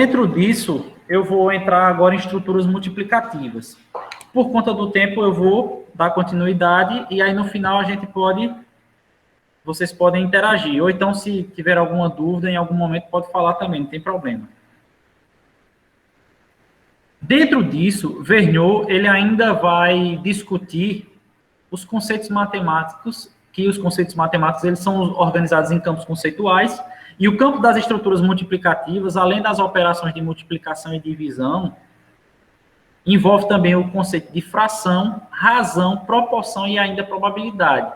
Dentro disso, eu vou entrar agora em estruturas multiplicativas. Por conta do tempo, eu vou dar continuidade e aí no final a gente vocês podem interagir. Ou então, se tiver alguma dúvida, em algum momento pode falar também, não tem problema. Dentro disso, Vergniaud, ele ainda vai discutir os conceitos matemáticos, que os conceitos matemáticos eles são organizados em campos conceituais, e o campo das estruturas multiplicativas, além das operações de multiplicação e divisão, envolve também o conceito de fração, razão, proporção e ainda probabilidade.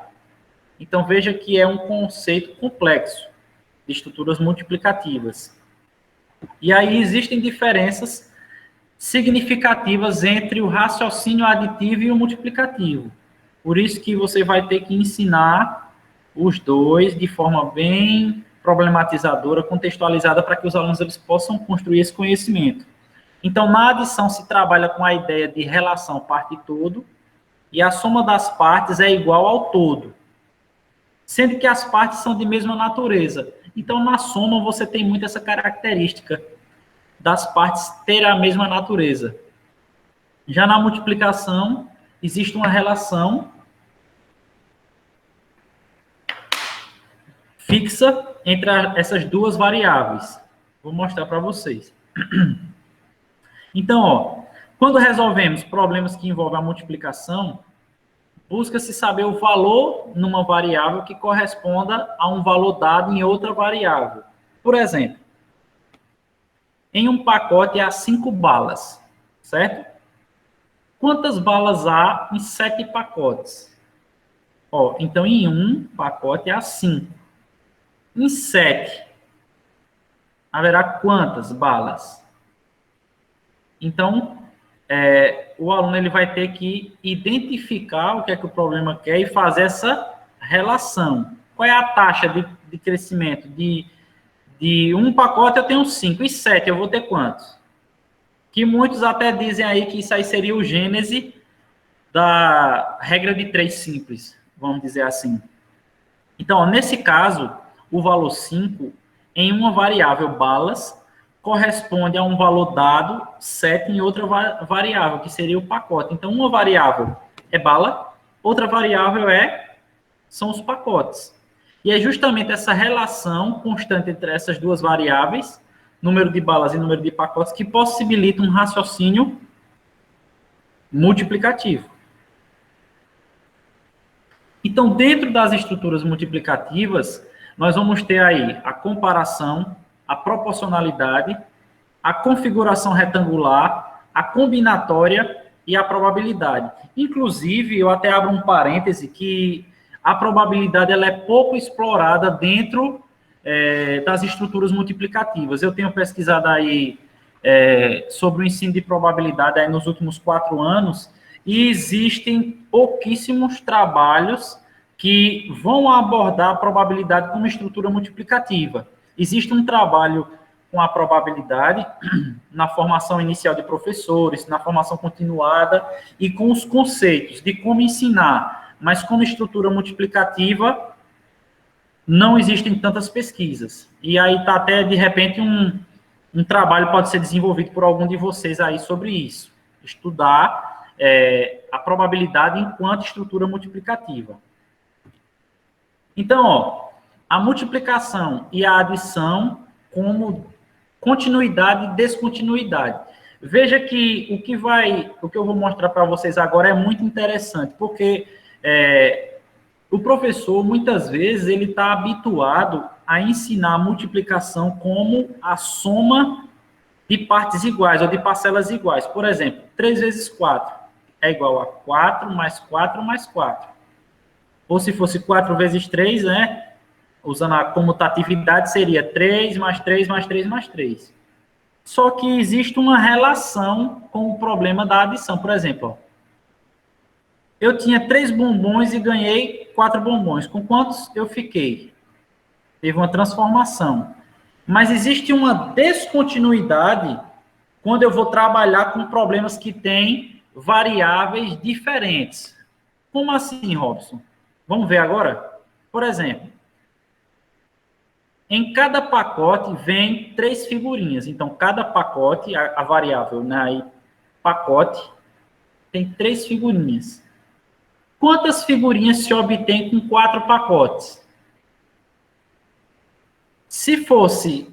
Então, veja que é um conceito complexo de estruturas multiplicativas. E aí existem diferenças significativas entre o raciocínio aditivo e o multiplicativo. Por isso que você vai ter que ensinar os dois de forma bem problematizadora, contextualizada, para que os alunos eles possam construir esse conhecimento. Então, na adição se trabalha com a ideia de relação parte-todo, e a soma das partes é igual ao todo, sendo que as partes são de mesma natureza. Então, na soma, você tem muito essa característica das partes ter a mesma natureza. Já na multiplicação, existe uma relação fixa entre essas duas variáveis. Vou mostrar para vocês. Então, ó, quando resolvemos problemas que envolvem a multiplicação, busca-se saber o valor numa variável que corresponda a um valor dado em outra variável. Por exemplo, em um pacote há 5 balas, certo? Quantas balas há em 7 pacotes? Ó, então, em um pacote há 5. Em 7, haverá quantas balas? Então, o aluno ele vai ter que identificar o que é que o problema quer e fazer essa relação. Qual é a taxa de crescimento? De um pacote eu tenho 5, e 7 eu vou ter quantos? Que muitos até dizem aí que isso aí seria o gênese da regra de 3 simples, vamos dizer assim. Então, nesse caso, o valor 5 em uma variável balas corresponde a um valor dado 7 em outra variável, que seria o pacote. Então, uma variável é bala, outra variável são os pacotes. E é justamente essa relação constante entre essas duas variáveis, número de balas e número de pacotes, que possibilita um raciocínio multiplicativo. Então, dentro das estruturas multiplicativas, nós vamos ter aí a comparação, a proporcionalidade, a configuração retangular, a combinatória e a probabilidade. Inclusive, eu até abro um parêntese que a probabilidade ela é pouco explorada dentro das estruturas multiplicativas. Eu tenho pesquisado aí sobre o ensino de probabilidade aí nos últimos 4 anos, e existem pouquíssimos trabalhos que vão abordar a probabilidade como estrutura multiplicativa. Existe um trabalho com a probabilidade na formação inicial de professores, na formação continuada e com os conceitos de como ensinar, mas como estrutura multiplicativa não existem tantas pesquisas. E aí está até, de repente, um trabalho pode ser desenvolvido por algum de vocês aí sobre isso. Estudar a probabilidade enquanto estrutura multiplicativa. Então, ó, a multiplicação e a adição como continuidade e descontinuidade. Veja que o que eu vou mostrar para vocês agora é muito interessante, porque o professor, muitas vezes, ele está habituado a ensinar a multiplicação como a soma de partes iguais ou de parcelas iguais. Por exemplo, 3 vezes 4 é igual a 4 mais 4 mais 4. Ou se fosse 4 vezes 3, né? Usando a comutatividade, seria 3 mais 3 mais 3 mais 3. Só que existe uma relação com o problema da adição. Por exemplo, ó, eu tinha 3 bombons e ganhei 4 bombons. Com quantos eu fiquei? Teve uma transformação. Mas existe uma descontinuidade quando eu vou trabalhar com problemas que têm variáveis diferentes. Como assim, Robson? Vamos ver agora? Por exemplo, Em cada pacote vem 3 figurinhas. Então, cada pacote, a variável, né, aí, pacote, tem 3 figurinhas. Quantas figurinhas se obtém com 4 pacotes? Se fosse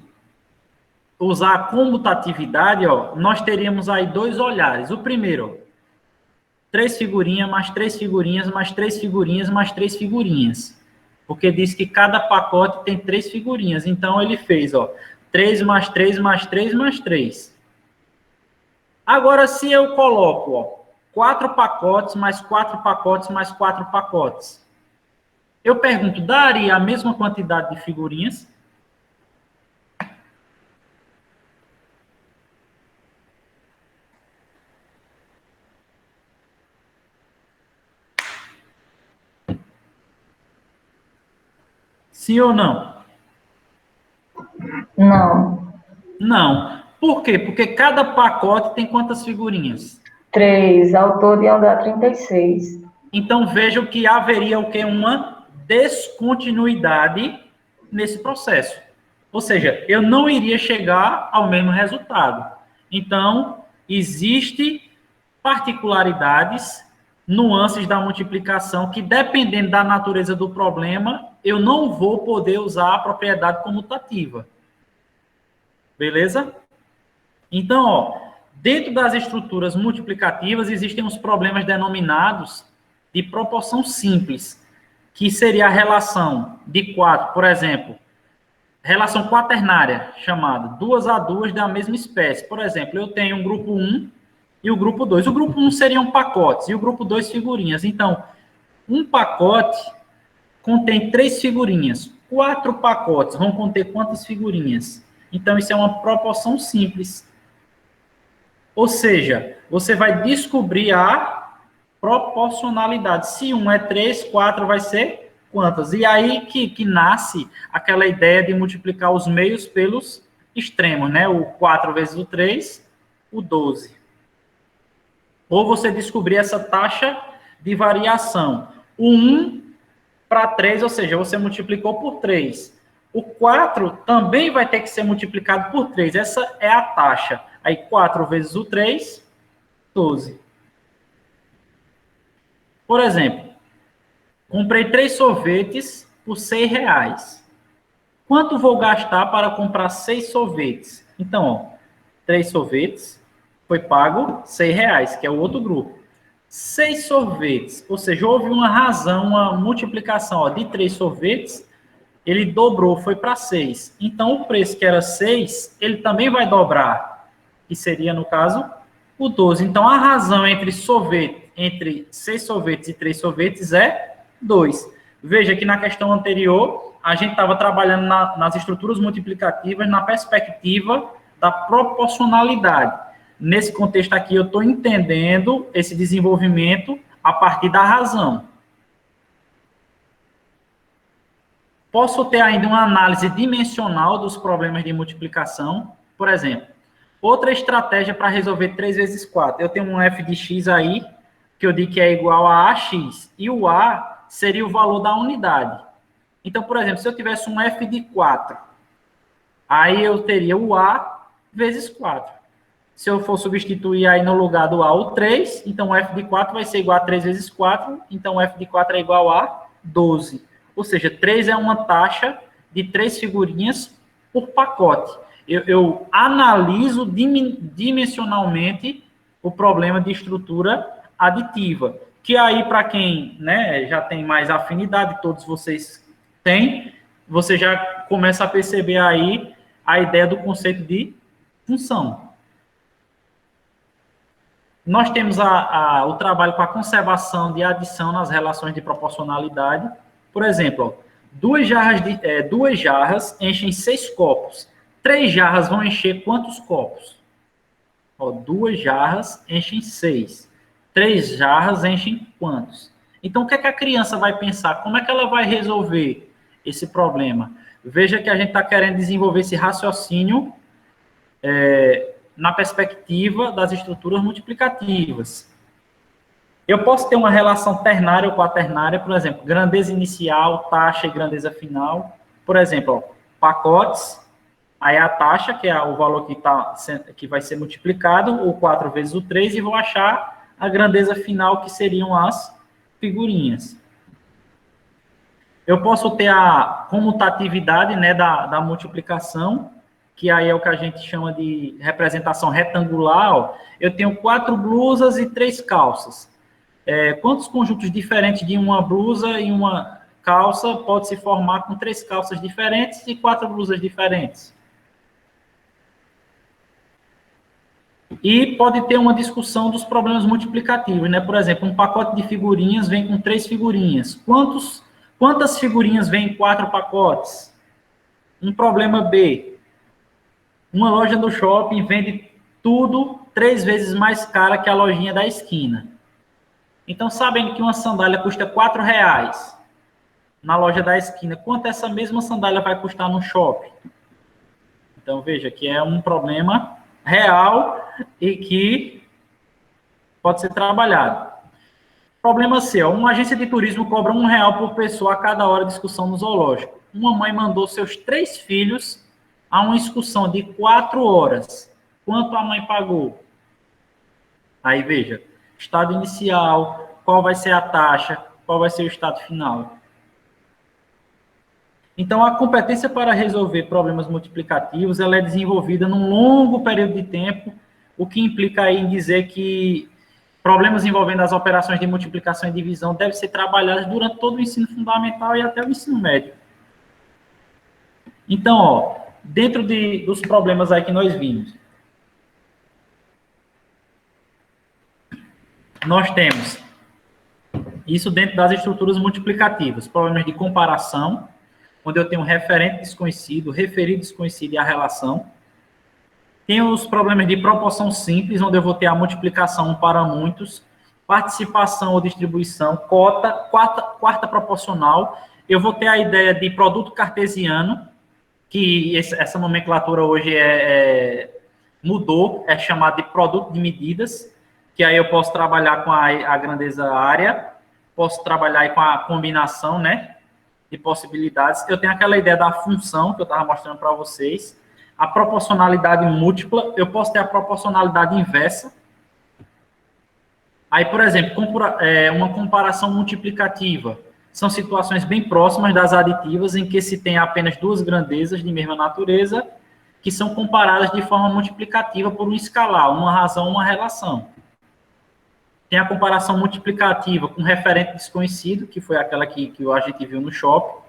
usar a comutatividade, ó, nós teríamos aí 2 olhares. O primeiro, 3 figurinhas, mais 3 figurinhas, mais 3 figurinhas, mais 3 figurinhas. Porque diz que cada pacote tem 3 figurinhas. Então, ele fez, ó, 3 mais 3 mais 3 mais 3. Agora, se eu coloco, ó, 4 pacotes, mais 4 pacotes, mais 4 pacotes. Eu pergunto, daria a mesma quantidade de figurinhas? Sim ou não? Não. Não. Por quê? Porque cada pacote tem quantas figurinhas? 3. Ao todo iam dar 36. Então, vejam que haveria o quê? Uma descontinuidade nesse processo. Ou seja, eu não iria chegar ao mesmo resultado. Então, existe particularidades, nuances da multiplicação que, dependendo da natureza do problema, eu não vou poder usar a propriedade comutativa. Beleza? Então, ó, dentro das estruturas multiplicativas, existem os problemas denominados de proporção simples, que seria a relação de 4, por exemplo, relação quaternária, chamada 2 a 2 da mesma espécie. Por exemplo, eu tenho um grupo 1 e o grupo 2. O grupo 1 seriam pacotes e o grupo 2 figurinhas. Então, um pacote contém 3 figurinhas. 4 pacotes vão conter quantas figurinhas? Então, isso é uma proporção simples. Ou seja, você vai descobrir a proporcionalidade. Se 1 é 3, 4 vai ser quantas? E aí que nasce aquela ideia de multiplicar os meios pelos extremos, né? O 4 vezes o 3, o 12. Ou você descobrir essa taxa de variação. O 1 para 3, ou seja, você multiplicou por 3. O 4 também vai ter que ser multiplicado por 3. Essa é a taxa. Aí 4 vezes o 3, 12. Por exemplo, comprei 3 sorvetes por R$6. Quanto vou gastar para comprar 6 sorvetes? Então, ó, 3 sorvetes, foi pago R$6, que é o outro grupo. 6 sorvetes, ou seja, houve uma razão, uma multiplicação, ó, de 3 sorvetes, ele dobrou, foi para 6. Então, o preço que era 6, ele também vai dobrar, que seria, no caso, o 12. Então, a razão entre sorvete, entre 6 sorvetes e 3 sorvetes é 2. Veja que na questão anterior, a gente estava trabalhando nas estruturas multiplicativas na perspectiva da proporcionalidade. Nesse contexto aqui, eu estou entendendo esse desenvolvimento a partir da razão. Posso ter ainda uma análise dimensional dos problemas de multiplicação. Por exemplo, outra estratégia para resolver 3 vezes 4. Eu tenho um f de x aí, que eu digo que é igual a ax, e o a seria o valor da unidade. Então, por exemplo, se eu tivesse um f de 4, aí eu teria o a vezes 4. Se eu for substituir aí no lugar do a o 3, então o f de 4 vai ser igual a 3 vezes 4, então o f de 4 é igual a 12. Ou seja, 3 é uma taxa de 3 figurinhas por pacote. Eu analiso dimensionalmente o problema de estrutura aditiva. Que aí, para quem, né, já tem mais afinidade, todos vocês têm, você já começa a perceber aí a ideia do conceito de função. Nós temos o trabalho com a conservação de adição nas relações de proporcionalidade. Por exemplo, ó, duas jarras enchem 6 copos. 3 jarras vão encher quantos copos? Ó, 2 jarras enchem 6. 3 jarras enchem quantos? Então, o que é que a criança vai pensar? Como é que ela vai resolver esse problema? Veja que a gente está querendo desenvolver esse raciocínio na perspectiva das estruturas multiplicativas. Eu posso ter uma relação ternária ou quaternária, por exemplo, grandeza inicial, taxa e grandeza final. Por exemplo, ó, pacotes, aí a taxa, que é o valor que vai ser multiplicado, o 4 vezes o 3, e vou achar a grandeza final, que seriam as figurinhas. Eu posso ter a comutatividade, né, da multiplicação, que aí é o que a gente chama de representação retangular. Ó. Eu tenho 4 blusas e 3 calças. Quantos conjuntos diferentes de uma blusa e uma calça pode se formar com 3 calças diferentes e 4 blusas diferentes? E pode ter uma discussão dos problemas multiplicativos, né? Por exemplo, um pacote de figurinhas vem com 3 figurinhas. Quantas figurinhas vêm em 4 pacotes? Um problema B. Uma loja do shopping vende tudo 3 vezes mais cara que a lojinha da esquina. Então, sabendo que uma sandália custa R$4 na loja da esquina, quanto essa mesma sandália vai custar no shopping? Então, veja que é um problema real e que pode ser trabalhado. Problema C, uma agência de turismo cobra R$1 por pessoa a cada hora de excursão no zoológico. Uma mãe mandou seus 3 filhos a uma excursão de 4 horas. Quanto a mãe pagou? Aí, veja, estado inicial, qual vai ser a taxa, qual vai ser o estado final. Então, a competência para resolver problemas multiplicativos, ela é desenvolvida num longo período de tempo, o que implica aí em dizer que problemas envolvendo as operações de multiplicação e divisão devem ser trabalhados durante todo o ensino fundamental e até o ensino médio. Então, ó, dentro dos problemas aí que nós vimos, nós temos isso dentro das estruturas multiplicativas, problemas de comparação, onde eu tenho um referente desconhecido, referido desconhecido e a relação. Tem os problemas de proporção simples, onde eu vou ter a multiplicação para muitos, participação ou distribuição, cota, quarta proporcional. Eu vou ter a ideia de produto cartesiano, que essa nomenclatura hoje mudou, é chamado de produto de medidas, que aí eu posso trabalhar com a grandeza área, posso trabalhar aí com a combinação, né, de possibilidades. Eu tenho aquela ideia da função que eu estava mostrando para vocês, a proporcionalidade múltipla, eu posso ter a proporcionalidade inversa. Aí, por exemplo, uma comparação multiplicativa. São situações bem próximas das aditivas, em que se tem apenas 2 grandezas de mesma natureza, que são comparadas de forma multiplicativa por um escalar, uma razão, uma relação. Tem a comparação multiplicativa com referente desconhecido, que foi aquela que a gente viu no shopping,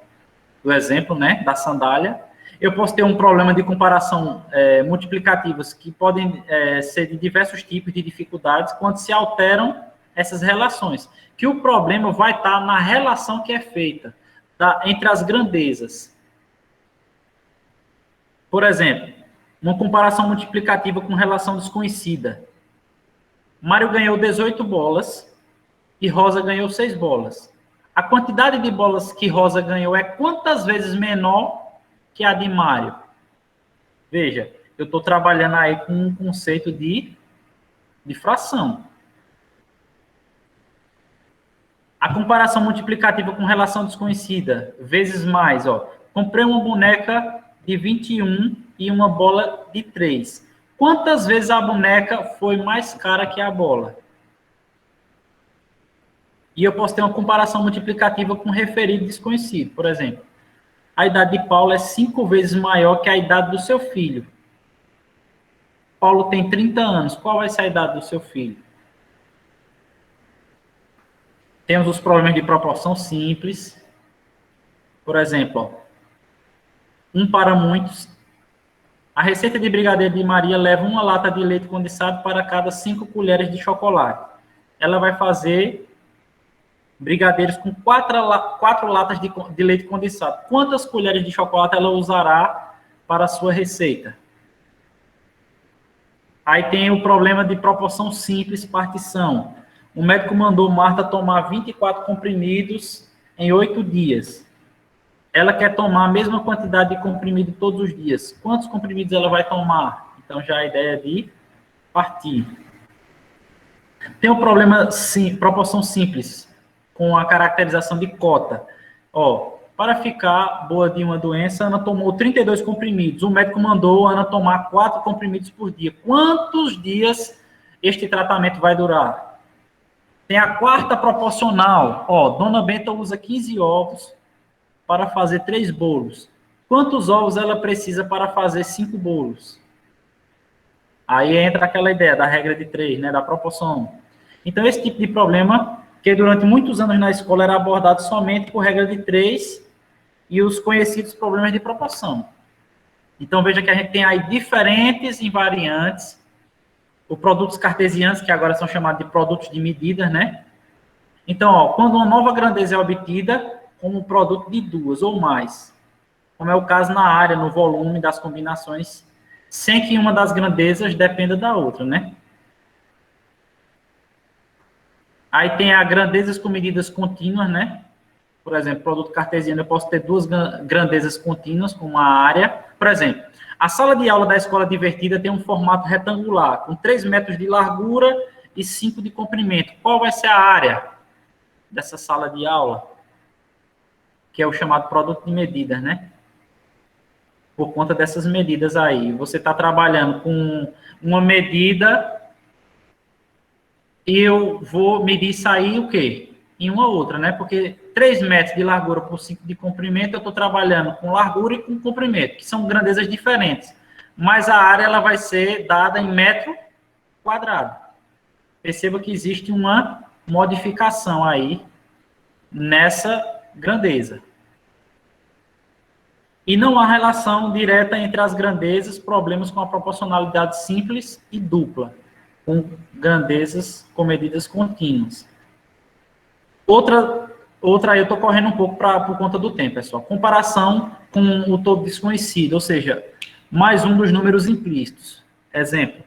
do exemplo, né, da sandália. Eu posso ter um problema de comparação multiplicativas que podem ser de diversos tipos de dificuldades quando se alteram essas relações. Que o problema vai estar na relação que é feita entre as grandezas. Por exemplo, uma comparação multiplicativa com relação desconhecida. Mário ganhou 18 bolas e Rosa ganhou 6 bolas. A quantidade de bolas que Rosa ganhou é quantas vezes menor que a de Mário? Veja, eu estou trabalhando aí com um conceito de fração. A comparação multiplicativa com relação desconhecida, vezes mais, ó. Comprei uma boneca de 21 e uma bola de 3. Quantas vezes a boneca foi mais cara que a bola? E eu posso ter uma comparação multiplicativa com referido desconhecido. Por exemplo, a idade de Paulo é 5 vezes maior que a idade do seu filho. Paulo tem 30 anos. Qual vai ser a idade do seu filho? Temos os problemas de proporção simples. Por exemplo, ó, 1 para muitos. A receita de brigadeiro de Maria leva 1 lata de leite condensado para cada 5 colheres de chocolate. Ela vai fazer brigadeiros com 4 latas de leite condensado. Quantas colheres de chocolate ela usará para a sua receita? Aí tem o problema de proporção simples, partição. O médico mandou Marta tomar 24 comprimidos em 8 dias. Ela quer tomar a mesma quantidade de comprimido todos os dias. Quantos comprimidos ela vai tomar? Então, já a ideia de partir. Tem o problema, sim, proporção simples, com a caracterização de cota. Ó, Para ficar boa de uma doença, Ana tomou 32 comprimidos. O médico mandou a Ana tomar 4 comprimidos por dia. Quantos dias este tratamento vai durar? Tem a quarta proporcional. Ó, Dona Benta usa 15 ovos para fazer 3 bolos. Quantos ovos ela precisa para fazer 5 bolos? Aí entra aquela ideia da regra de 3, né, da proporção. Então, esse tipo de problema, que durante muitos anos na escola era abordado somente por regra de 3 e os conhecidos problemas de proporção. Então, veja que a gente tem aí diferentes invariantes, os produtos cartesianos, que agora são chamados de produtos de medidas, né? Então, ó, quando uma nova grandeza é obtida como produto de 2 ou mais, como é o caso na área, no volume das combinações, sem que uma das grandezas dependa da outra, né? Aí tem a grandezas com medidas contínuas, né? Por exemplo, produto cartesiano, eu posso ter 2 grandezas contínuas, como a área. Por exemplo, a sala de aula da escola divertida tem um formato retangular, com 3 metros de largura e 5 de comprimento. Qual vai ser a área dessa sala de aula? Que é o chamado produto de medidas, né? Por conta dessas medidas aí. Você está trabalhando com uma medida e eu vou medir isso aí o quê? Em uma outra, né? Porque 3 metros de largura por 5 de comprimento, eu estou trabalhando com largura e com comprimento, que são grandezas diferentes. Mas a área ela vai ser dada em metro quadrado. Perceba que existe uma modificação aí nessa grandeza. E não há relação direta entre as grandezas, problemas com a proporcionalidade simples e dupla, com grandezas com medidas contínuas. Outra aí eu estou correndo um pouco por conta do tempo, pessoal. Comparação com o todo desconhecido, ou seja, mais um dos números implícitos. Exemplo,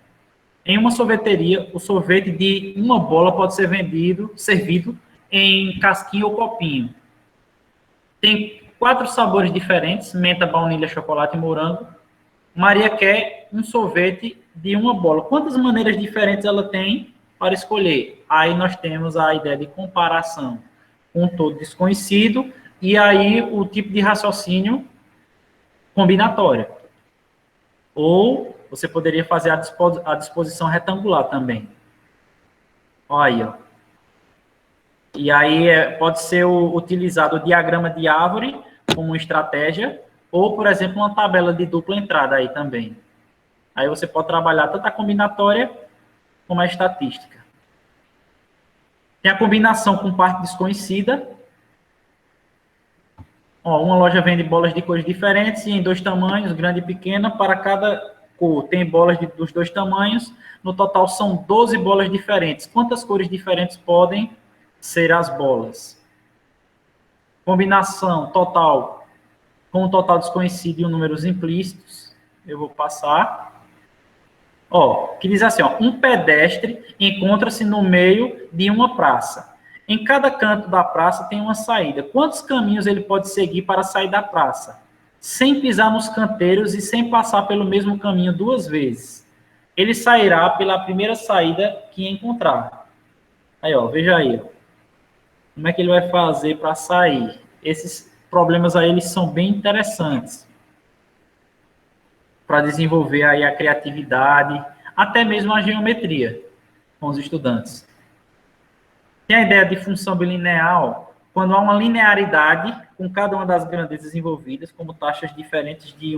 em uma sorveteria, o sorvete de uma bola pode ser servido em casquinha ou copinho. Tem 4 sabores diferentes, menta, baunilha, chocolate e morango. Maria quer um sorvete de uma bola. Quantas maneiras diferentes ela tem para escolher? Aí nós temos a ideia de comparação com um todo desconhecido e aí o tipo de raciocínio combinatório. Ou você poderia fazer a disposição retangular também. Olha aí, ó. E aí pode ser utilizado o diagrama de árvore como estratégia, ou, por exemplo, uma tabela de dupla entrada aí também. Aí você pode trabalhar tanto a combinatória como a estatística. Tem a combinação com parte desconhecida. Ó, uma loja vende bolas de cores diferentes e em 2 tamanhos, grande e pequena, para cada cor. Tem bolas dos 2 tamanhos. No total são 12 bolas diferentes. Quantas cores diferentes podem ser as bolas? Combinação total com o total desconhecido e números implícitos. Eu vou passar. Ó, que diz assim, ó, um pedestre encontra-se no meio de uma praça. Em cada canto da praça tem uma saída. Quantos caminhos ele pode seguir para sair da praça? Sem pisar nos canteiros e sem passar pelo mesmo caminho 2 vezes. Ele sairá pela primeira saída que encontrar. Aí, ó, veja aí, ó. Como é que ele vai fazer para sair? Esses problemas aí, eles são bem interessantes para desenvolver aí a criatividade, até mesmo a geometria com os estudantes. Tem a ideia de função bilinear, quando há uma linearidade com cada uma das grandezas envolvidas, como taxas diferentes de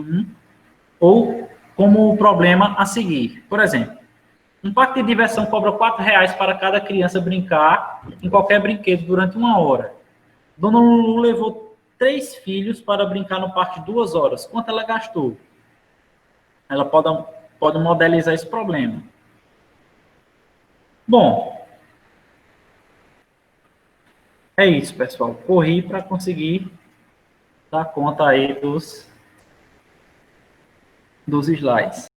ou como o problema a seguir. Por exemplo, um parque de diversão cobra R$4 para cada criança brincar em qualquer brinquedo durante 1 hora. Dona Lulu levou 3 filhos para brincar no parque 2 horas. Quanto ela gastou? Ela pode modelizar esse problema. Bom, é isso, pessoal. Corri para conseguir dar conta aí dos slides.